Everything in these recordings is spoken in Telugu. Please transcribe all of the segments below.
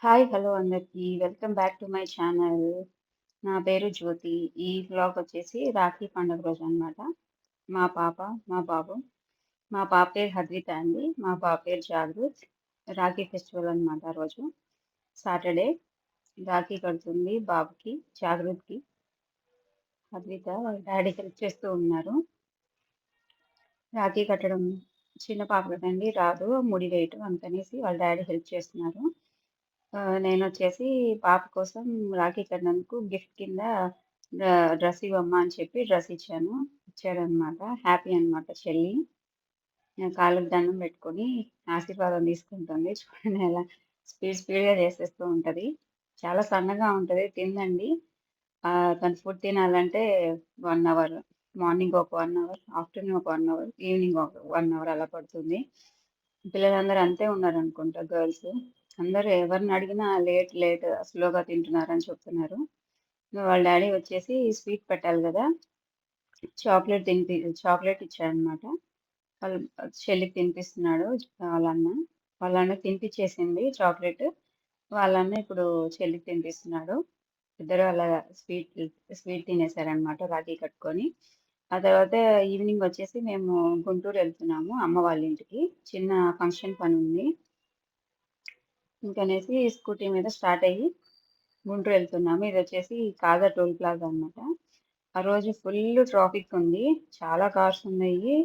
హాయ్! హలో అందరికీ. Welcome back to my channel. నా పేరు జ్యోతి. ఈ వ్లాగ్ వచ్చేసి రాఖీ పండుగ రోజనమాట. మా పాప, మా బాబు. మా పాప పేరు హద్విత అండి. మా బాబు పేరు జాగృత్. రాఖీ ఫెస్టివల్ అనమాట ఆ రోజు. సాటర్డే రాఖీ కడుతుంది బాబుకి, జాగృత్‌కి. హద్విత వాళ్ళ డ్యాడీ హెల్ప్ చేస్తూ ఉన్నారు. రాఖీ కట్టడం చిన్న పాప కదండీ రాదు ముడి వేయటం అందుకనేసి వాళ్ళ డ్యాడీ హెల్ప్ చేస్తున్నారు. నేనొచ్చేసి పాప కోసం రాఖీ కట్టినందుకు గిఫ్ట్ కింద డ్రెస్ ఇవ్వమ్మా అని చెప్పి డ్రెస్ ఇచ్చాను. ఇచ్చాడనమాట. హ్యాపీ అనమాట చెల్లి. కాళ్ళకి దండం పెట్టుకొని ఆశీర్వాదం తీసుకుంటుంది. చూడండి ఎలా స్పీడ్‌గా చేసేస్తూ ఉంటది. చాలా సన్నగా ఉంటది. తిందండి. తను ఫుడ్ తినాలంటే 1 అవర్. మార్నింగ్ ఒక 1 అవర్, ఆఫ్టర్‌నూన్ ఒక 1 అవర్, ఈవినింగ్ ఒక 1 అవర్ అలా పడుతుంది. పిల్లలందరూ అంతే ఉన్నారనుకుంటా గర్ల్స్. అందరూ ఎవరిని అడిగినా లేట్ స్లోగా తింటున్నారని చెప్తున్నారు. వాళ్ళ డ్యాడీ వచ్చేసి స్వీట్ పెట్టాలి గదా! చాక్లేట్ ఇచ్చాడనమాట. వాళ్ళ చెల్లికి తినిపిస్తున్నాడు వాళ్ళన్న. వాళ్ళన్న తినిపిచ్చేసింది చాక్లేట్. వాళ్ళన్న ఇప్పుడు చెల్లికి తినిపిస్తున్నాడు. ఇద్దరు అలా స్వీట్ తినేసారనమాట రాఖీ కట్టుకొని. ఆ తర్వాత ఈవినింగ్ వచ్చేసి మేము గుంటూరు వెళ్తున్నాము అమ్మ వాళ్ళ ఇంటికి. చిన్న ఫంక్షన్ పనుంది. ఇంకనేసి స్కూటీ మీద స్టార్ట్ అయ్యి గుంటూరు వెళ్తున్నాము. ఇదొచ్చేసి కాజా టోల్ ప్లాజా అనమాట. ఆ రోజు ఫుల్ ట్రాఫిక్ ఉంది. చాలా కార్స్ ఉన్నాయి.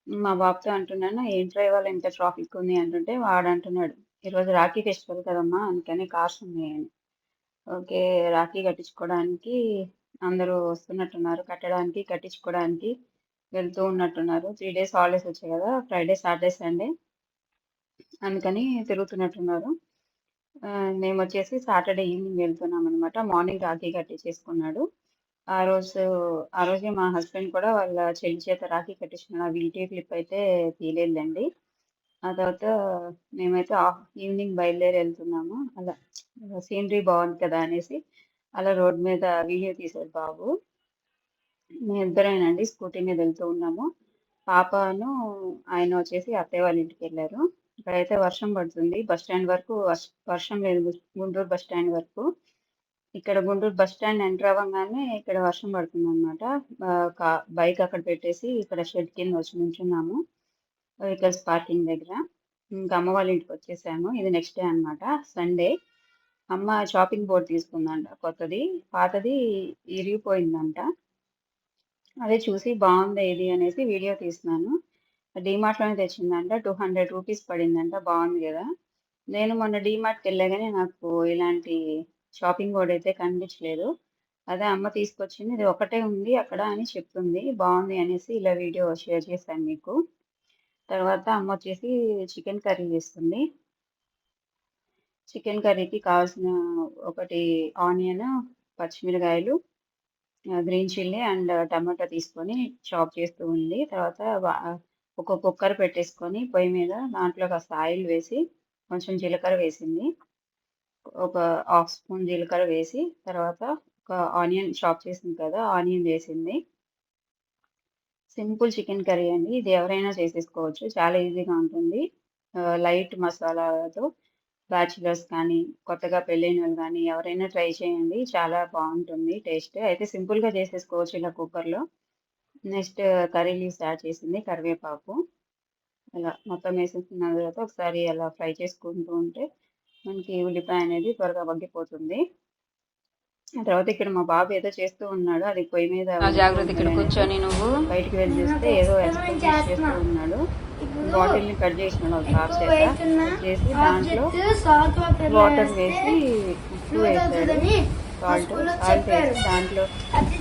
మా బాబుతో అంటున్నాను, "ఏంట్రా ఇవాళ ఇంత ట్రాఫిక్ ఉంది" అంటుంటే వాడంటున్నాడు, "ఈరోజు రాఖీ ఫెస్టివల్ కదమ్మా అందుకని కార్స్ ఉన్నాయని." ఓకే. రాఖీ కట్టించుకోవడానికి అందరూ వస్తున్నట్టున్నారు. కట్టించుకోవడానికి వెళ్తూ ఉన్నట్టున్నారు. 3 డేస్ హాలిడేస్ వచ్చాయి కదా! ఫ్రైడే, సాటర్డే, సండే అందుకని తిరుగుతున్నట్టున్నారు. మేమొచ్చేసి సాటర్డే ఈవినింగ్ వెళ్తున్నామనమాట. మార్నింగ్ రాఖీ కట్టించేసుకున్నాడు. ఆ రోజు ఆ రోజే మా హస్బెండ్ కూడా వాళ్ళ చెల్లి చేత రాఖీ కట్టించుకున్నాడు. ఆ వీడియో క్లిప్ అయితే తీయలేదులెండి. ఆ తర్వాత మేమైతే ఈవినింగ్ బయలుదేరి వెళ్తున్నాము. అలా సీనరీ బాగుంది కదా అనేసి అలా రోడ్ మీద వీడియో తీశాడు బాబు. మేమిద్దరేనండి స్కూటీ మీద వెళ్తూ ఉన్నాము. పాపను ఆయన వచ్చేసి అత్తయ్య వాళ్ళ ఇంటికి వెళ్ళారు. ఇక్కడైతే వర్షం పడుతుంది. బస్ స్టాండ్ వరకు వర్షం లేదు గుంటూరు బస్ స్టాండ్ వరకు. ఇక్కడ గుంటూరు బస్ స్టాండ్ ఎంటర్ అవ్వంగానే ఇక్కడ వర్షం పడుతుందనమాట. బైక్ అక్కడ పెట్టేసి ఇక్కడ షెడ్ కింద వచ్చి నుంచున్నాము. వెహికల్స్ పార్కింగ్ దగ్గర. ఇంకా అమ్మ వాళ్ళ ఇంటికి వచ్చేసాము. ఇది నెక్స్ట్ డే అనమాట సండే. అమ్మ షాపింగ్ బోర్డ్ తీసుకుందంట కొత్తది. పాతది ఇరిగిపోయిందంట. అదే చూసి బాగుంది ఇది అనేసి వీడియో తీస్తున్నాను. డీమార్ట్‌లోనే తెచ్చిందంట. 200 రూపీస్ పడిందంట. బాగుంది కదా! నేను మొన్న డీమార్ట్‌కి వెళ్ళా గానీ నాకు ఇలాంటి షాపింగ్ బోర్డ్ అయితే కనిపించలేదు. అదే అమ్మ తీసుకొచ్చింది. ఇది ఒకటే ఉంది అక్కడ అని చెప్తుంది. బాగుంది అనేసి ఇలా వీడియో షేర్ చేశాను మీకు. తర్వాత అమ్మ వచ్చేసి చికెన్ కర్రీ చేస్తుంది. చికెన్ కర్రీకి కావాల్సిన ఒకటి ఆనియన్, పచ్చిమిరకాయలు, గ్రీన్ చిల్లీ అండ్ టమాటా తీసుకొని చాప్ చేస్తూ ఉంది. తర్వాత ఒక కుక్కర్ పెట్టేసుకొని పొయ్యి మీద దాంట్లో కాస్త ఆయిల్ వేసి కొంచెం జీలకర్ర వేసింది. ఒక హాఫ్ స్పూన్ జీలకర్ర వేసి తర్వాత ఒక ఆనియన్ చాప్ చేసింది కదా! ఆనియన్ వేసింది. సింపుల్ చికెన్ కర్రీ అండి. ఇది ఎవరైనా చేసేసుకోవచ్చు. చాలా ఈజీగా ఉంటుంది. లైట్ మసాలాతో బ్యాచిలర్స్ కానీ, కొత్తగా పెళ్ళైనోళ్ళు గానీ ఎవరైనా ట్రై చేయండి. చాలా బావుంటుంది టేస్ట్. అయితే సింపుల్‌గా చేసేసుకోవచ్చు ఇలా కుక్కర్‌లో. నెక్స్ట్ కర్రీ లీవ్స్ యాడ్ చేసింది. కరివేపాకు ఇలా మొత్తం వేసేసుకున్న తర్వాత ఒకసారి అలా ఫ్రై చేసుకుంటూ ఉంటే మనకి ఉల్లిపాయ అనేది త్వరగా మగ్గిపోతుంది. ఆ తర్వాత ఇక్కడ మా బాబు ఏదో చేస్తూ ఉన్నాడు. అది పొయ్యి మీద వండుతూ జాగ్రత్త ఇక్కడ ఉండాలి అనేసి కూర్చొని నువ్వు బయటికి వెళ్ళి చూస్తే ఏదో ఎక్స్పెరిమెంట్ చేస్తూ ఉన్నాడు. బాటిల్‌ని కట్ చేసినాడు ఒక తాత చేత. కట్ చేసి దాంట్లో వాటర్ వేసి ఉప్పు వేసాడు. సాల్ట్ వేసి దాంట్లో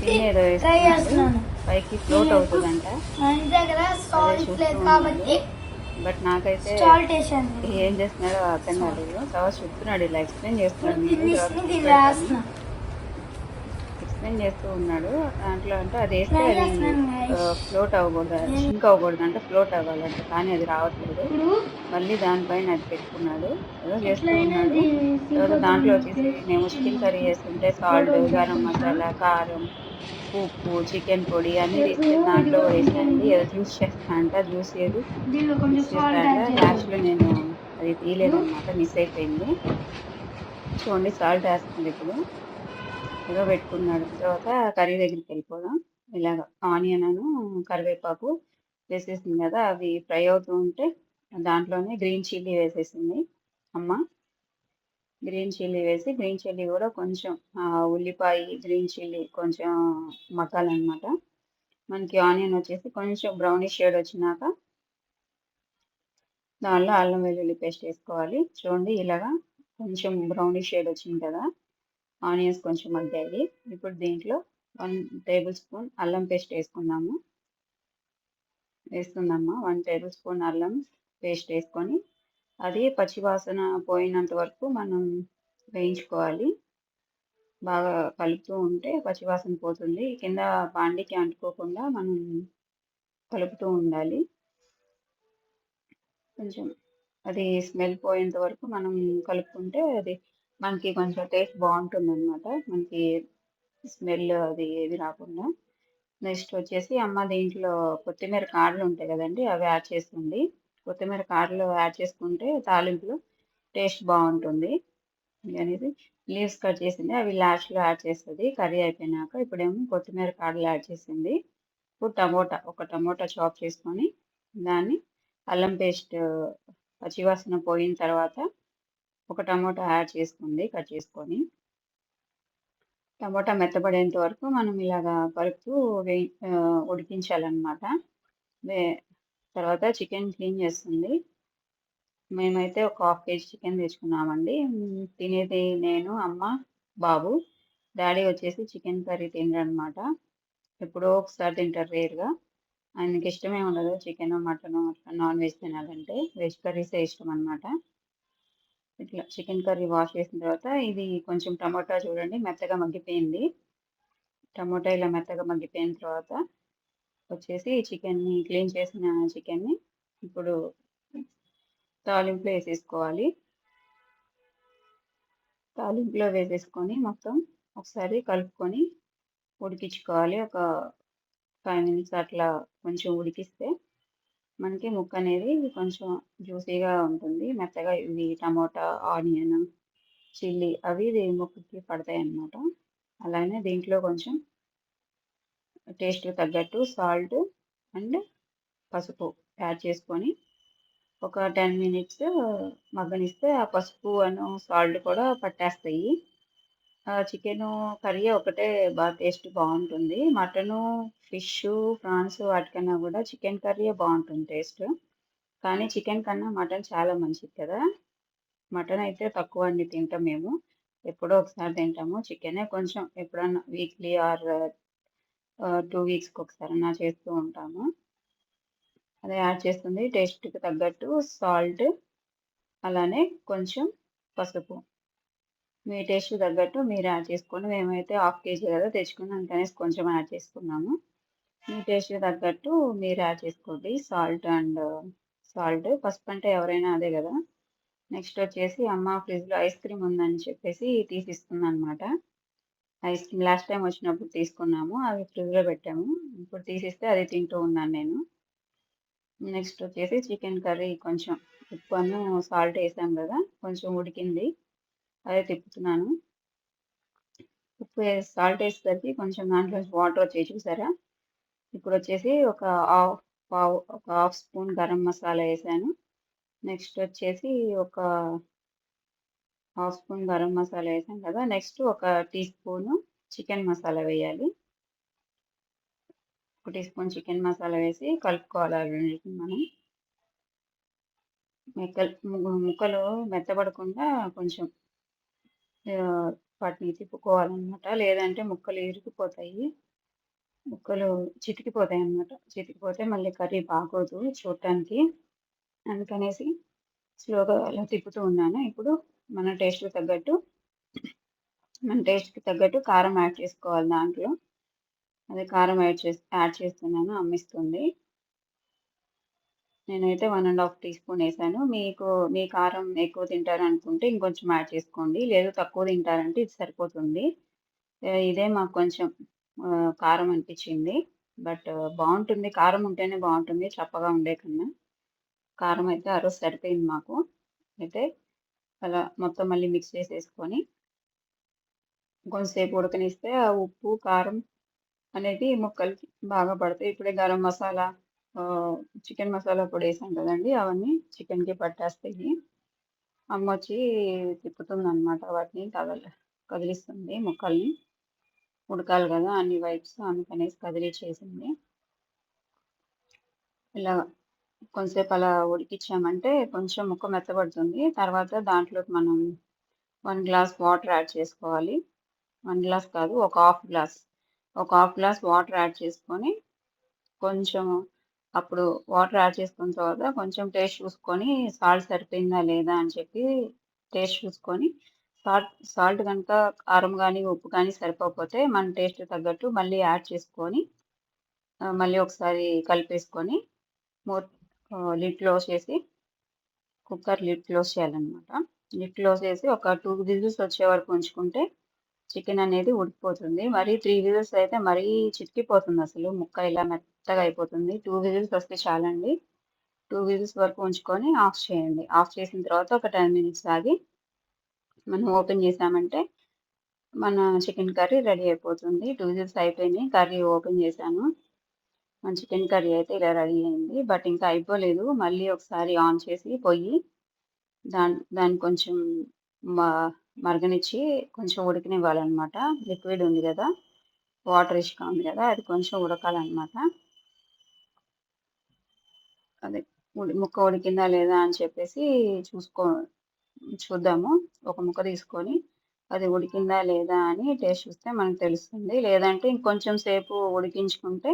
పిన్ ఏదో వేస్తున్నాడు. పైకి ఫ్లోట్ అవుతుందంట. అదే చూస్తూ ఉన్నాడు. బట్ నాకైతే ఏం చేస్తున్నాడో అర్థం కాలేదు. తర్వాత చెప్తున్నాడు ఇలా ఎక్స్ప్లెయిన్ చేస్తున్నాడు. ఎక్స్ప్లెయిన్ చేస్తూ ఉన్నాడు. దాంట్లో అంటే అది వేస్తే అది ఫ్లోట్ అవ్వకూడదు, షింక్ అవ్వకూడదు అంటే ఫ్లోట్ అవ్వాలంట. కానీ అది రావట్లేదు. మళ్ళీ దానిపైన అది పెట్టుకున్నాడు. ఏదో చేస్తూ ఉన్నాడు. తర్వాత దాంట్లో వచ్చేసి మేము చికెన్ కర్రీ చేస్తుంటే సాల్ట్, గరం మసాలా, కారం, ఉప్పు, చికెన్ పొడి అన్నీ తీసుకెళ్ళి దాంట్లో వేసానండి. ఏదో జ్యూస్ చేస్తా అంట. జ్యూస్ ఏది మిక్స్ చేస్తా అంట. యాక్చువల్‌గా నేను అది తీయలేదనమాట. మిస్ అయిపోయింది. చూడండి సాల్ట్ ఏస్తుంది ఇప్పుడు. ఏదో పెట్టుకున్నాడు. తర్వాత కర్రీ దగ్గరికెళ్ళిపోదాం. ఇలాగ ఆనియన్ కరివేపాకు వేసేసింది కదా! అవి ఫ్రై అవుతూ ఉంటే దాంట్లోనే గ్రీన్ చిల్లీ వేసేసింది అమ్మ. గ్రీన్ చిల్లీ వేసి, గ్రీన్ చిల్లీ గూడా కొంచెం ఉల్లిపాయి, గ్రీన్ చిల్లీ కొంచెం మగ్గాలనమాట. మనకి ఆనియన్ వచ్చేసి కొంచెం బ్రౌనిష్ షేడ్ వచ్చినాక దానిలో అల్లం వెల్లుల్లి పేస్ట్ ఏసుకోవాలి. చూడండి ఇలాగా కొంచెం బ్రౌనిష్ షేడ్ వచ్చింది కదా! ఆనియన్స్ కొంచెం మగ్గాయి. ఇప్పుడు దీంట్లో 1 టేబుల్ స్పూన్ అల్లం పేస్ట్ ఏసుకుందాము. వేస్తుందమ్మా. 1 టేబుల్ స్పూన్ అల్లం పేస్ట్ ఏసుకొని, అది పచ్చి వాసన పోయినంత వరకు మనం వేయించుకోవాలి. బాగా కలుపుతూ ఉంటే పచ్చి వాసన పోతుంది. కింద బాండీకి అంటుకోకుండా మనం కలుపుతూ ఉండాలి. కొంచెం అది స్మెల్ పోయేంత వరకు మనం కలుపుకుంటే అది మనకి కొంచెం టేస్ట్ బావుంటుందనమాట. మనకి స్మెల్ అది ఏది రాకుండా. నెక్స్ట్ వచ్చేసి అమ్మ దీంట్లో కొత్తిమీర కాడలు ఉంటాయి కదండీ! అవి యాడ్ చేస్తుంది. కొత్తిమీర కాడలు యాడ్ చేసుకుంటే తాలింపులో టేస్ట్ బావుంటుంది. అనేది లీవ్స్ కట్ చేసింది. అవి లాస్ట్‌లో యాడ్ చేస్తది. కర్రీ అయిపోయినాక. ఇప్పుడేమో కొత్తిమీర కాడలు యాడ్ చేసింది. ఇప్పుడు ఒక టమోటా చాప్ చేసుకొని దాన్ని అల్లం పేస్ట్ పచ్చివాసన పోయిన తర్వాత ఒక టమోటా యాడ్ చేసుకుంది కట్ చేసుకొని. టమోటా మెత్తబడేంత వరకు మనం ఇలాగా కలుపుతూ ఉడికించాలనమాట. వే తర్వాత చికెన్ క్లీన్ చేస్తుంది. మేమైతే ఒక హాఫ్ కేజీ చికెన్ తెచ్చుకున్నామండి. తినేది నేను, అమ్మ, బాబు. డ్యాడీ వచ్చేసి చికెన్ కర్రీ తినరనమాట. ఎప్పుడో ఒకసారి తింటారు రేర్‌గా. ఆయనకి ఇష్టమే ఉండదు చికెను, మటను అట్లా నాన్ వెజ్ తినాలంటే. వెజ్ కర్రీసే ఇష్టమనమాట. ఇట్లా చికెన్ కర్రీ వాష్ చేసిన తర్వాత ఇది కొంచెం టమోటా చూడండి మెత్తగా మగ్గిపోయింది. టమోటా ఇలా మెత్తగా మగ్గిపోయిన తర్వాత వచ్చేసి క్లీన్ చేసిన చికెన్‌ని ఇప్పుడు తాలింపులో ఏసేసుకోవాలి. తాలింపులో వేసేసుకొని మొత్తం ఒకసారి కలుపుకొని ఉడికించుకోవాలి. ఒక 5 మినిట్స్ అట్లా కొంచెం ఉడికిస్తే మనకి ముక్కనేది కొంచెం జ్యూసీగా ఉంటుంది. మెత్తగా ఇవి టమోటా, ఆనియన్, చిల్లీ అవి ముక్కకి పడతాయన్నమాట. అలానే దీంట్లో కొంచెం టేస్ట్‌కి తగ్గట్టు సాల్ట్ అండ్ పసుపు యాడ్ చేసుకొని ఒక 10 మినిట్స్ మగ్గనిస్తే ఆ పసుపు సాల్ట్ కూడా పట్టేస్తాయి. చికెను కర్రీ ఒకటే టేస్ట్ బావుంటుంది. మటను, ఫిషు, ప్రాన్స్ వాటికన్నా గూడా చికెన్ కర్రీయే బావుంటుంది టేస్ట్. కానీ చికెన్ కన్నా మటన్ చాలా మంచిది కదా! మటన్ అయితే తక్కువండి తింటాం మేము. ఎప్పుడో ఒకసారి తింటాము. చికెనే కొంచెం ఎప్పుడన్నా వీక్లీ ఆర్ 2 వీక్స్‌కొకసారన్నా చేస్తూ ఉంటాము. అదే యాడ్ చేస్తుంది. టేస్ట్‌కి తగ్గట్టు సాల్ట్, అలానే కొంచెం పసుపు. మీ టేస్ట్‌కి తగ్గట్టు మీరు యాడ్ చేసుకోండి. మేమైతే హాఫ్ కేజీ కదా తెచ్చుకున్నాం. అందుకనేసి కొంచెం యాడ్ చేసుకున్నాము. మీ టేస్ట్‌కి తగ్గట్టు మీరు యాడ్ చేసుకోండి. సాల్ట్, పసుపంటే ఎవరైనా అదే గదా! నెక్స్ట్ వచ్చేసి అమ్మ ఫ్రిడ్జ్‌లో ఐస్ క్రీమ్ ఉందని చెప్పేసి తీసిస్తుందనమాట. ఐస్ క్రీమ్ లాస్ట్ టైమ్ వచ్చినప్పుడు తీసుకున్నాము. అవి ఫ్రిడ్జ్‌లో పెట్టాము. ఇప్పుడు తీసిస్తే అది తింటూ ఉన్నాను నేను. నెక్స్ట్ వచ్చేసి చికెన్ కర్రీ కొంచెం సాల్ట్ ఏసాం గదా! కొంచెం ఉడికింది. అదే తిప్పుతున్నాను. సాల్ట్ ఏసేసరికి కొంచెం దాంట్లోంచి వాటర్ వచ్చాయి చూసారా? ఇప్పుడొచ్చేసి ఒక హాఫ్ స్పూన్ గరం మసాలా ఏసాను. నెక్స్ట్ వచ్చేసి ఒక హాఫ్ స్పూన్ గరం మసాలా ఏసాం కదా! నెక్స్ట్ ఒక టీ స్పూను చికెన్ మసాలా వేయాలి. ఒక టీ స్పూన్ చికెన్ మసాలా వేసి కలుపుకోవాలి ఆ రెండిటిని మనం. ముక్కలు మెత్తబడకుండా కొంచెం ఆహ్, వాటిని తిప్పుకోవాలనమాట. లేదంటే ముక్కలు ఇరిగిపోతాయి. ముక్కలు చితికిపోతాయన్నమాట. చితికిపోతే మళ్ళీ కర్రీ బాగోదు చూడటానికి. అందుకనేసి స్లోగా అలా తిప్పుతూ ఉన్నాను. ఇప్పుడు మన టేస్ట్‌కి తగ్గట్టు మన టేస్ట్‌కి తగ్గట్టు కారం యాడ్ చేసుకోవాలి దాంట్లో. అదే కారం యాడ్ చేస్తున్నాను. అమ్మిస్తుంది. నేనైతే 1 ½ టీ స్పూన్ ఏసాను. మీ కారం ఎక్కువ తింటారనుకుంటే ఇంకొంచెం యాడ్ చేసుకోండి. లేదు తక్కువ తింటారంటే ఇది సరిపోతుంది. ఇదే మాకు కొంచెం కారం అనిపిచ్చింది. బట్ బావుంటుంది. కారం ఉంటేనే బావుంటుంది చప్పగా ఉండే కన్నా. కారం అయితే ఆ రోజు సరిపోయింది మాకు. అయితే అలా మొత్తం మళ్ళీ మిక్స్ చేసేసుకొని కొంచెంసేపు ఉడకనిస్తే ఆ ఉప్పు, కారం అనేది ముక్కలకి బాగా పడతాయి. ఇప్పుడే గరం మసాలా, చికెన్ మసాలా పొడేసాం కదండీ! అవన్నీ చికెన్‌కి పట్టేస్తాయి. అమ్మొచ్చి తిప్పుతుందనమాట వాటిని కదిలిస్తుంది ముక్కల్ని. ఉడకాలి గదా! అన్ని వైప్స్ అందుకనేసి కదిలిచ్చేసింది. ఇలా కొంసేపు అలా ఉడికిచ్చామంటే కొంచెం ముక్క మెత్తబడుతుంది. తర్వాత దాంట్లోకి మనం 1 గ్లాస్ వాటర్ యాడ్ చేసుకోవాలి. 1 గ్లాస్ కాదు, ఒక హాఫ్ గ్లాస్. ఒక హాఫ్ గ్లాస్ వాటర్ యాడ్ చేసుకొని కొంచెం అప్పుడు వాటర్ యాడ్ చేసుకున్న తర్వాత కొంచెం టేస్ట్ చూసుకొని సాల్ట్ సరిపోయిందా లేదా అని చెప్పి టేస్ట్ చూసుకొని సాల్ట్ గనుక కారం గానీ, ఉప్పు కానీ సరిపోకపోతే మన టేస్ట్ తగ్గట్టు మళ్ళీ యాడ్ చేసుకొని మళ్ళీ ఒకసారి కలిపేసుకొని మూత లిడ్ క్లోజ్ చేసి కుక్కర్ లిడ్ క్లోజ్ చేయాలనమాట. లిడ్ క్లోజ్ చేసి ఒక 2 విజిల్స్ వచ్చే వరకు ఉంచుకుంటే చికెన్ అనేది ఉడికిపోతుంది. మరీ 3 విజిల్స్ అయితే మరీ చితికిపోతుందసలు. ముక్క ఇలా మెత్తగా అయిపోతుంది. 2 విజిల్స్ వస్తే చాలండి. 2 విజిల్స్ వరకు ఉంచుకొని ఆఫ్ చేయండి. ఆఫ్ చేసిన తర్వాత ఒక 10 మినిట్స్ ఆగి మనం ఓపెన్ చేసామంటే మన చికెన్ కర్రీ రెడీ అయిపోతుంది. 2 విజిల్స్ అయిపోయినాయి. కర్రీ ఓపెన్ చేశాను. మన చికెన్ కర్రీ అయితే ఇలా రెడీ అయింది. బట్ ఇంకా అయిపోలేదు. మళ్ళీ ఒకసారి ఆన్ చేసి పొయ్యి దాన్ని కొంచెం మ మరగనిచ్చి కొంచెం ఉడకనివ్వాలనమాట. లిక్విడ్ ఉంది గదా! వాటరిష్‌గా ఉంది గదా! అది కొంచెం ఉడకాలనమాట. అదే ముక్క ఉడికిందా లేదా అని చెప్పేసి చూద్దాము. ఒక ముక్క తీసుకొని అది ఉడికిందా లేదా అని టేస్ట్ చూస్తే మనకు తెలుస్తుంది. లేదంటే ఇంకొంచెం సేపు ఉడికించుకుంటే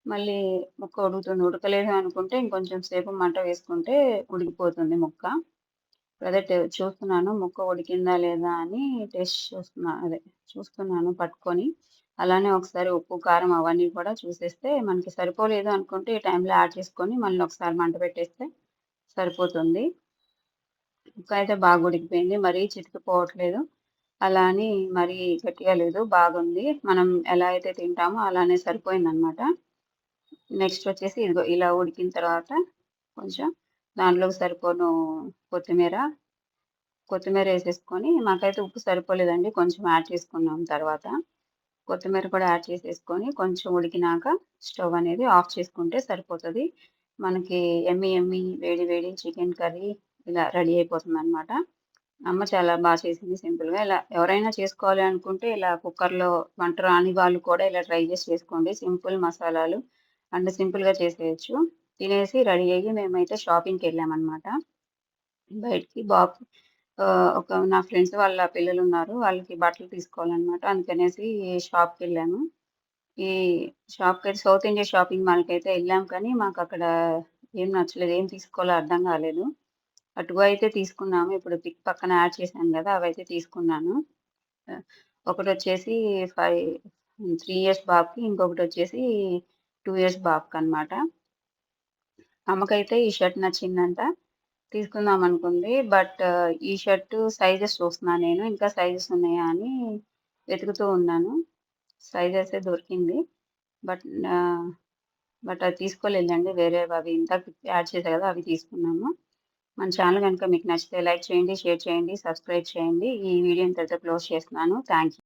మళ్ళీ ముక్క ఉడుకుతుంది. ఉడకలేదు అనుకుంటే ఇంకొంచెం సేపు మంట వేసుకుంటే ఉడికిపోతుంది ముక్క. అదే చూస్తున్నాను ముక్క ఉడికిందా లేదా అని టేస్ట్ చూస్తున్నాను పట్టుకొని. అలానే ఒకసారి ఉప్పు, కారం అవన్నీ కూడా చూసేస్తే మనకి సరిపోలేదు అనుకుంటే ఈ టైంలో యాడ్ చేసుకొని మళ్ళీ ఒకసారి మంట పెట్టేస్తే సరిపోతుంది. ముక్క అయితే బాగా ఉడికిపోయింది. మరీ చితికిపోవట్లేదు. అలా అని మరీ గట్టిగా లేదు. బాగుంది. మనం ఎలా అయితే తింటామో అలానే సరిపోయిందనమాట. నెక్స్ట్ వచ్చేసి ఇదిగో ఇలా ఉడికిన తర్వాత కొంచెం దాంట్లోకి సరిపోను కొత్తిమీరేసేసుకొని మాకైతే ఉప్పు సరిపోలేదండి. కొంచెం యాడ్ చేసుకున్నాం తర్వాత. కొత్తిమీర కూడా యాడ్ చేసేసుకొని కొంచెం ఉడికినాక స్టవ్ అనేది ఆఫ్ చేసుకుంటే సరిపోతది. మనకి యమ్మీ యమ్మీ వేడి వేడి చికెన్ కర్రీ ఇలా రెడీ అయిపోతుందనమాట. అమ్మ చాలా చేసింది సింపుల్‌గా. ఇలా ఎవరైనా చేసుకోవాలి అనుకుంటే ఇలా కుక్కర్‌లో వంట రాని వాళ్ళు కూడా ఇలా ట్రై చేసి చేసుకోండి. సింపుల్ మసాలాలు అండ్ సింపుల్‌గా చేసేయొచ్చు. తినేసి రెడీ అయ్యి మేమైతే షాపింగ్‌కెళ్ళామనమాట. బయటికి నా ఫ్రెండ్స్ వాళ్ళ పిల్లలున్నారు. వాళ్ళకి బట్టలు తీసుకోవాలనమాట. అందుకనేసి షాప్‌కెళ్ళాను. ఈ షాప్‌కైతే సౌత్ ఇండియా షాపింగ్ మాల్‌కైతే ఎళ్ళాం కానీ మాకక్కడ ఏం నచ్చలేదు. ఏం తీసుకోవాలో అర్థం కాలేదు. అటుగా అయితే తీసుకున్నాము. ఇప్పుడు పిక్ పక్కన యాడ్ చేశాను గదా! అవైతే తీసుకున్నాను. ఆహ్, ఒకటొచ్చేసి 3 ఇయర్స్ బాబుకి, ఇంకొకటొచ్చేసి 2 ఇయర్స్ బాబుకనమాట. అమ్మకైతే ఈ షర్ట్ నచ్చిందంట. తీసుకుందామనుకుంది. బట్ ఈ షర్టు సైజెస్ చూస్తున్నా నేను. ఇంకా సైజెస్ ఉన్నాయా అని వెతుకుతూ ఉన్నాను. సైజ్ అయితే దొరికింది. బట్ ఆహ్, బట్ అది తీసుకోలేదులెండి. వేరేవవి ఇందాక యాడ్ చేశా గదా! అవి తీసుకున్నాము. మన ఛానల్ గనుక మీకు నచ్చితే లైక్ చేయండి, షేర్ చేయండి, సబ్స్క్రైబ్ చేయండి. ఈ వీడియో ఇంతటితో క్లోజ్ చేస్తున్నాను. Thank you.